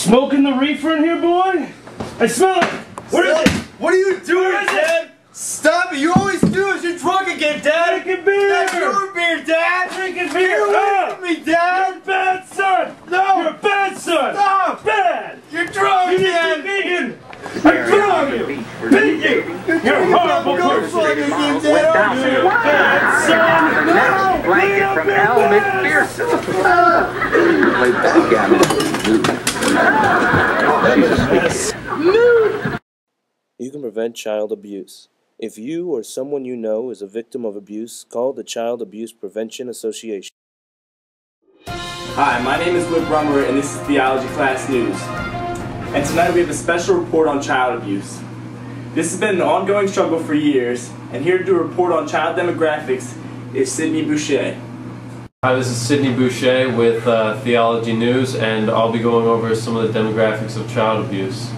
Smoking the reefer in here, boy? I smell it! What is it? What are you doing, Dad? Stop it! You always do this! You're drunk again, Dad! Drinking beer! That's your beer, Dad! Drinking beer! Get away from me, Dad! You're a bad son! No! You're a bad son! Stop! Bad! You're drunk, You Dad! need to be vegan! I kill you! Beat you! You're a horrible person! You're a bad son! No! Blanket from Al McPherson. Play backgammon. You can prevent child abuse. If you or someone you know is a victim of abuse, call the Child Abuse Prevention Association. Hi, my name is Luke Rummer, and this is Theology Class News. And tonight we have a special report on child abuse. This has been an ongoing struggle for years, and here to do a report on child demographics is Sidney Boucher. Hi, this is Sidney Boucher with Theology News, and I'll be going over some of the demographics of child abuse.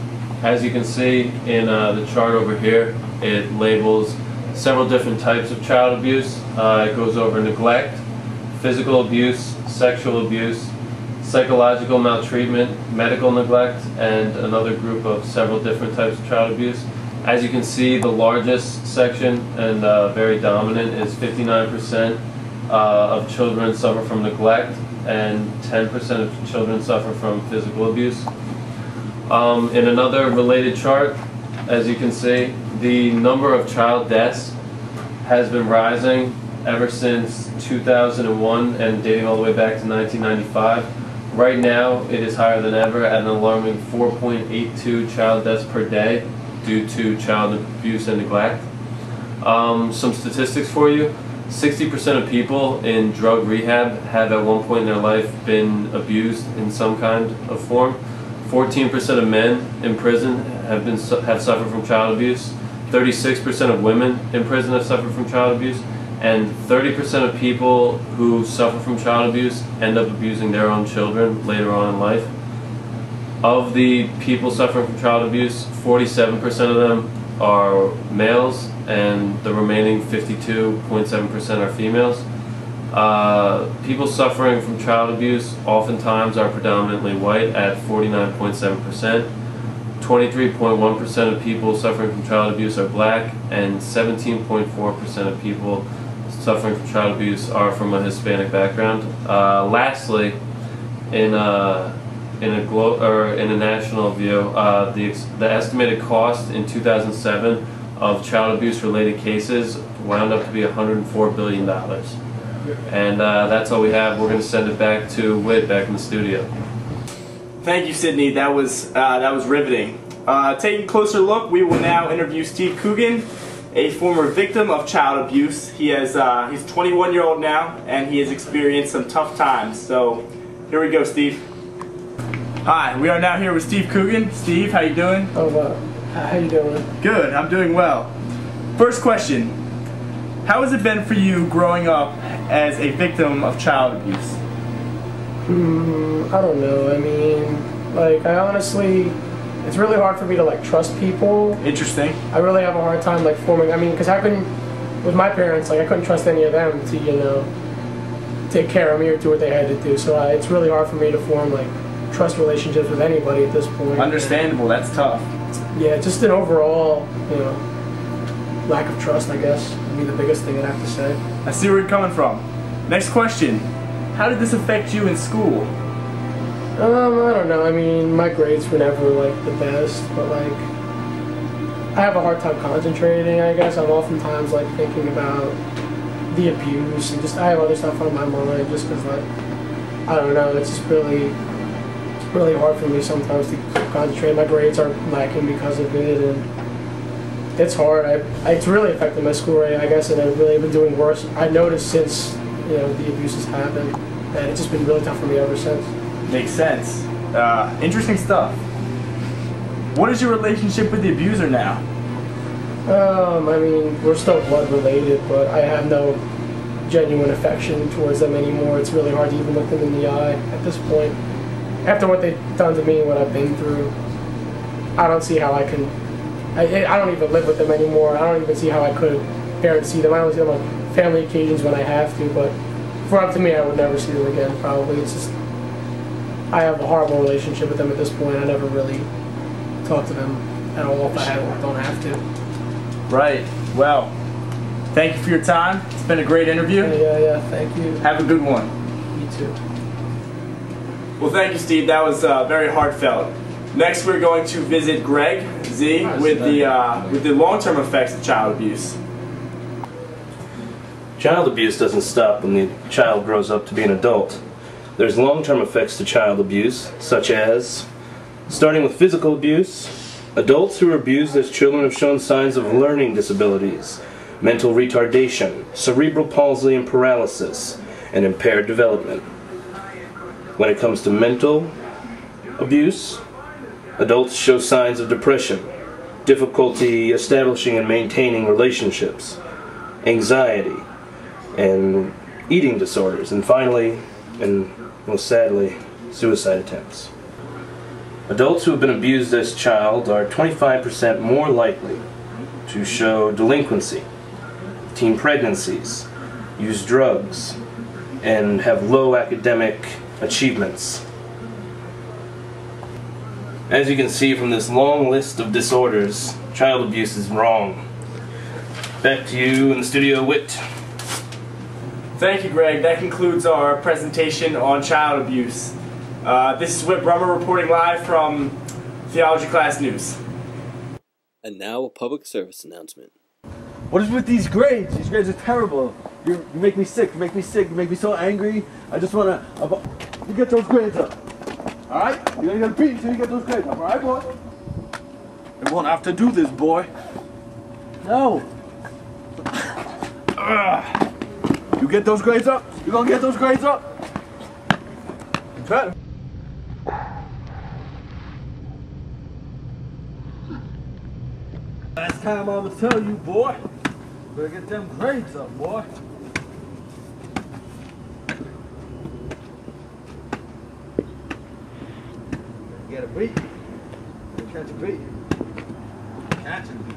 As you can see in the chart over here, it labels several different types of child abuse. It goes over neglect, physical abuse, sexual abuse, psychological maltreatment, medical neglect, and another group of several different types of child abuse. As you can see, the largest section and very dominant is 59% of children suffer from neglect and 10% of children suffer from physical abuse. In another related chart, as you can see, the number of child deaths has been rising ever since 2001 and dating all the way back to 1995. Right now, it is higher than ever at an alarming 4.82 child deaths per day due to child abuse and neglect. Some statistics for you. 60% of people in drug rehab have at one point in their life been abused in some kind of form. 14% of men in prison have suffered from child abuse. 36% of women in prison have suffered from child abuse. And 30% of people who suffer from child abuse end up abusing their own children later on in life. Of the people suffering from child abuse, 47% of them are males, and the remaining 52.7% are females. People suffering from child abuse oftentimes are predominantly white at 49.7%. 23.1% of people suffering from child abuse are black, and 17.4% of people suffering from child abuse are from a Hispanic background. Lastly, in a national view, the estimated cost in 2007 of child abuse related cases wound up to be $104 billion. And that's all we have. We're going to send it back to Whit back in the studio. Thank you, Sidney. That was riveting. Taking a closer look, we will now interview Steve Coogan, a former victim of child abuse. He's a 21-year-old now, and he has experienced some tough times. So here we go, Steve. Hi, we are now here with Steve Coogan. Steve, how you doing? Oh, wow. How you doing? Good, I'm doing well. First question, how has it been for you growing up as a victim of child abuse? I don't know. I mean, like, I honestly, it's really hard for me to, like, trust people. Interesting. I really have a hard time, like, forming, I mean, because with my parents, like, I couldn't trust any of them to, you know, take care of me or do what they had to do. So it's really hard for me to form, like, trust relationships with anybody at this point. Understandable, that's tough. Yeah, just an overall, you know, lack of trust, I guess, would be the biggest thing I'd have to say. I see where you're coming from. Next question, how did this affect you in school? I don't know, I mean, my grades were never, like, the best, but, like, I have a hard time concentrating, I guess. I'm oftentimes, like, thinking about the abuse, and just, I have other stuff on my mind, just because, like, I don't know, it's just really hard for me sometimes to concentrate. My grades are lacking because of it, and it's hard. It's really affected my school rate, I guess, and I've really been doing worse. I've noticed since, you know, the abuse has happened, and it's just been really tough for me ever since. Makes sense. Interesting stuff. What is your relationship with the abuser now? I mean, we're still blood related, but I have no genuine affection towards them anymore. It's really hard to even look them in the eye at this point. After what they've done to me and what I've been through, I don't see how I can, I don't even live with them anymore. I don't even see how I could bear to see them. I don't see them on family occasions when I have to, but for up to me, I would never see them again, probably. It's just, I have a horrible relationship with them at this point. I never really talk to them at all if I don't have to. Right. Well, thank you for your time. It's been a great interview. Yeah, thank you. Have a good one. You too. Well, thank you, Steve. That was very heartfelt. Next, we're going to visit Greg Z with the long-term effects of child abuse. Child abuse doesn't stop when the child grows up to be an adult. There's long-term effects to child abuse, such as, starting with physical abuse, adults who are abused as children have shown signs of learning disabilities, mental retardation, cerebral palsy and paralysis, and impaired development. When it comes to mental abuse, adults show signs of depression, difficulty establishing and maintaining relationships, anxiety, and eating disorders, and finally, and most sadly, suicide attempts. Adults who have been abused as a child are 25% more likely to show delinquency, teen pregnancies, use drugs, and have low academic achievements. As you can see from this long list of disorders, child abuse is wrong. Back to you in the studio, Whit. Thank you, Greg. That concludes our presentation on child abuse. This is Whit Brummer reporting live from Theology Class News. And now a public service announcement. What is with these grades? These grades are terrible. You make me sick. You make me sick. You make me so angry. I just want to... You get those grades up. Alright? You're going to get beat until you get those grades up. Alright, boy? You won't have to do this, boy. No. You get those grades up? You going to get those grades up? You better. Last time I would tell you, boy. Better get them grades up, boy. Get a beat. Catch a beat. Catch a beat.